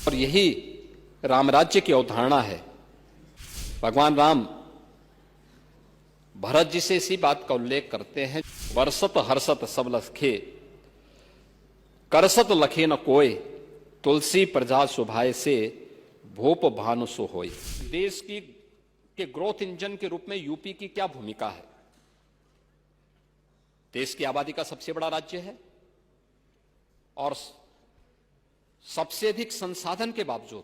और यही राम राज्य की अवधारणा है। भगवान राम भरत जी से इसी बात का उल्लेख करते हैं, बरसत हर्षत सब लखे, करसत लखे न कोय, तुलसी प्रजा सुभाए से, भूप भानु सो होय। देश की के ग्रोथ इंजन के रूप में यूपी की क्या भूमिका है? देश की आबादी का सबसे बड़ा राज्य है और सबसे अधिक संसाधन के बावजूद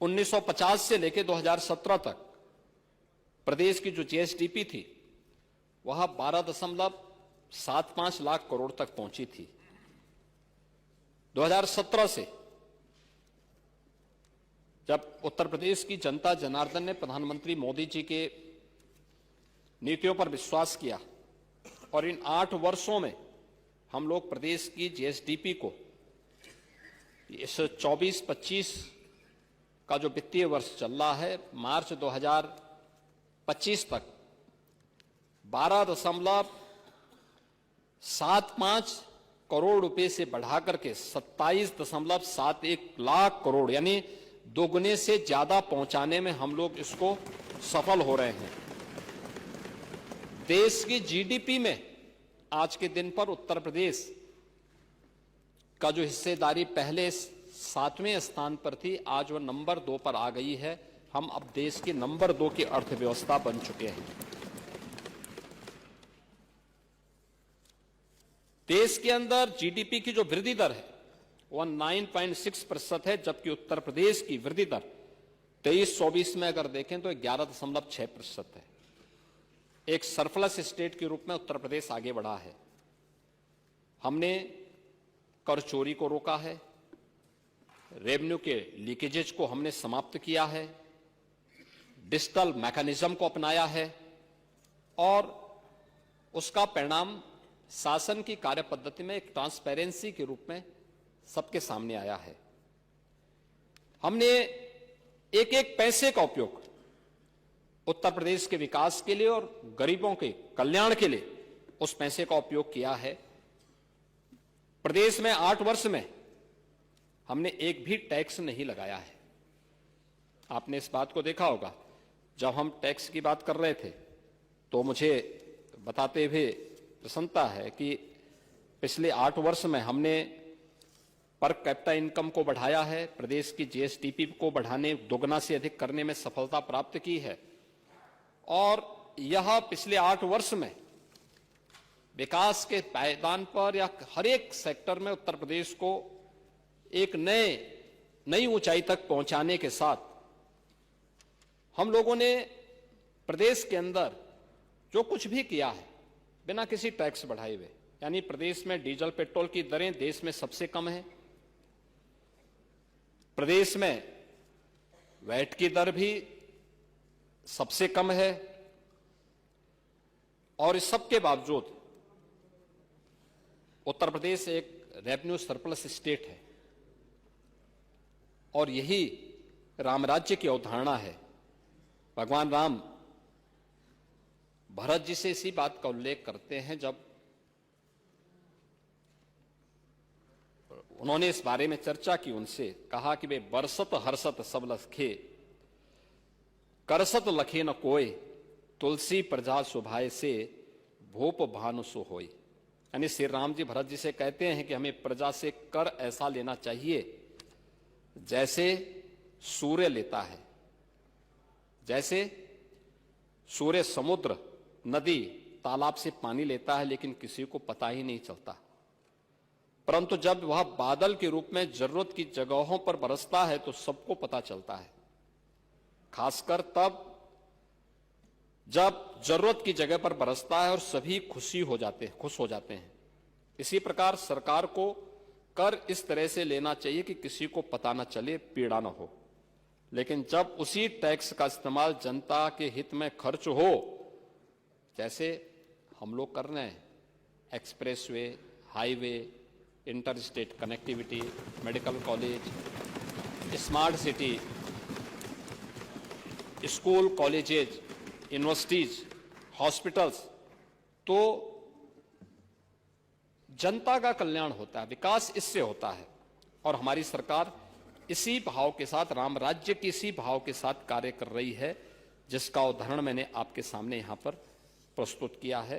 1950 से लेकर 2017 तक प्रदेश की जो जीएसडीपी थी वह 12.75 लाख करोड़ तक पहुंची थी। 2017 से जब उत्तर प्रदेश की जनता जनार्दन ने प्रधानमंत्री मोदी जी के नीतियों पर विश्वास किया और इन 8 वर्षों में हम लोग प्रदेश की जीएसडीपी को इस 24-25 का जो वित्तीय वर्ष चल रहा है, मार्च 2025 तक 12.75 करोड़ रुपए से बढ़ाकर के 27.71 लाख करोड़ यानी दोगुने से ज्यादा पहुंचाने में हम लोग इसको सफल हो रहे हैं। देश की जीडीपी में आज के दिन पर उत्तर प्रदेश का जो हिस्सेदारी पहले 7वें स्थान पर थी, आज वह नंबर 2 पर आ गई है। हम अब देश की नंबर 2 की अर्थव्यवस्था बन चुके हैं। देश के अंदर जीडीपी की जो वृद्धि दर है वह 9.6% है, जबकि उत्तर प्रदेश की वृद्धि दर 23-24 में अगर देखें तो 11.6% है। एक सरप्लस स्टेट के रूप में उत्तर प्रदेश आगे बढ़ा है। हमने कर चोरी को रोका है, रेवेन्यू के लीकेजेज को हमने समाप्त किया है, डिजिटल मैकेनिज्म को अपनाया है और उसका परिणाम शासन की कार्य पद्धति में एक ट्रांसपेरेंसी के रूप में सबके सामने आया है। हमने एक एक पैसे का उपयोग उत्तर प्रदेश के विकास के लिए और गरीबों के कल्याण के लिए उस पैसे का उपयोग किया है। प्रदेश में 8 वर्ष में हमने एक भी टैक्स नहीं लगाया है। आपने इस बात को देखा होगा, जब हम टैक्स की बात कर रहे थे तो मुझे बताते हुए प्रसन्नता है कि पिछले 8 वर्ष में हमने पर कैपिटा इनकम को बढ़ाया है, प्रदेश की जीएसडीपी को बढ़ाने, दोगुना से अधिक करने में सफलता प्राप्त की है और यह पिछले 8 वर्ष में विकास के पायदान पर या हर एक सेक्टर में उत्तर प्रदेश को एक नई ऊंचाई तक पहुंचाने के साथ हम लोगों ने प्रदेश के अंदर जो कुछ भी किया है बिना किसी टैक्स बढ़ाए हुए, यानी प्रदेश में डीजल पेट्रोल की दरें देश में सबसे कम है, प्रदेश में वैट की दर भी सबसे कम है और इस सब के बावजूद उत्तर प्रदेश एक रेवेन्यू सरप्लस स्टेट है और यही राम राज्य की अवधारणा है। भगवान राम भरत जी से इसी बात का उल्लेख करते हैं जब उन्होंने इस बारे में चर्चा की, उनसे कहा कि वे बरसत हर्षत सब लखे, करसत लखे न कोय, तुलसी प्रजा सुभाए से, भूप भानु सो होय। यानी श्री राम जी भरत जी से कहते हैं कि हमें प्रजा से कर ऐसा लेना चाहिए जैसे सूर्य लेता है, जैसे सूर्य समुद्र, नदी, तालाब से पानी लेता है लेकिन किसी को पता ही नहीं चलता, परंतु जब वह बादल के रूप में जरूरत की जगहों पर बरसता है तो सबको पता चलता है, खासकर तब जब जरूरत की जगह पर बरसता है और सभी खुश हो जाते हैं। इसी प्रकार सरकार को कर इस तरह से लेना चाहिए कि किसी को पता न चले, पीड़ा न हो, लेकिन जब उसी टैक्स का इस्तेमाल जनता के हित में खर्च हो, जैसे हम लोग कर रहे हैं, expressway, highway, inter state connectivity, medical college, smart city, school, colleges, universities, hospitals, तो जनता का कल्याण होता है, विकास इससे होता है और हमारी सरकार इसी भाव के साथ, राम राज्य की इसी भाव के साथ कार्य कर रही है, जिसका उदाहरण मैंने आपके सामने यहां पर प्रस्तुत किया है।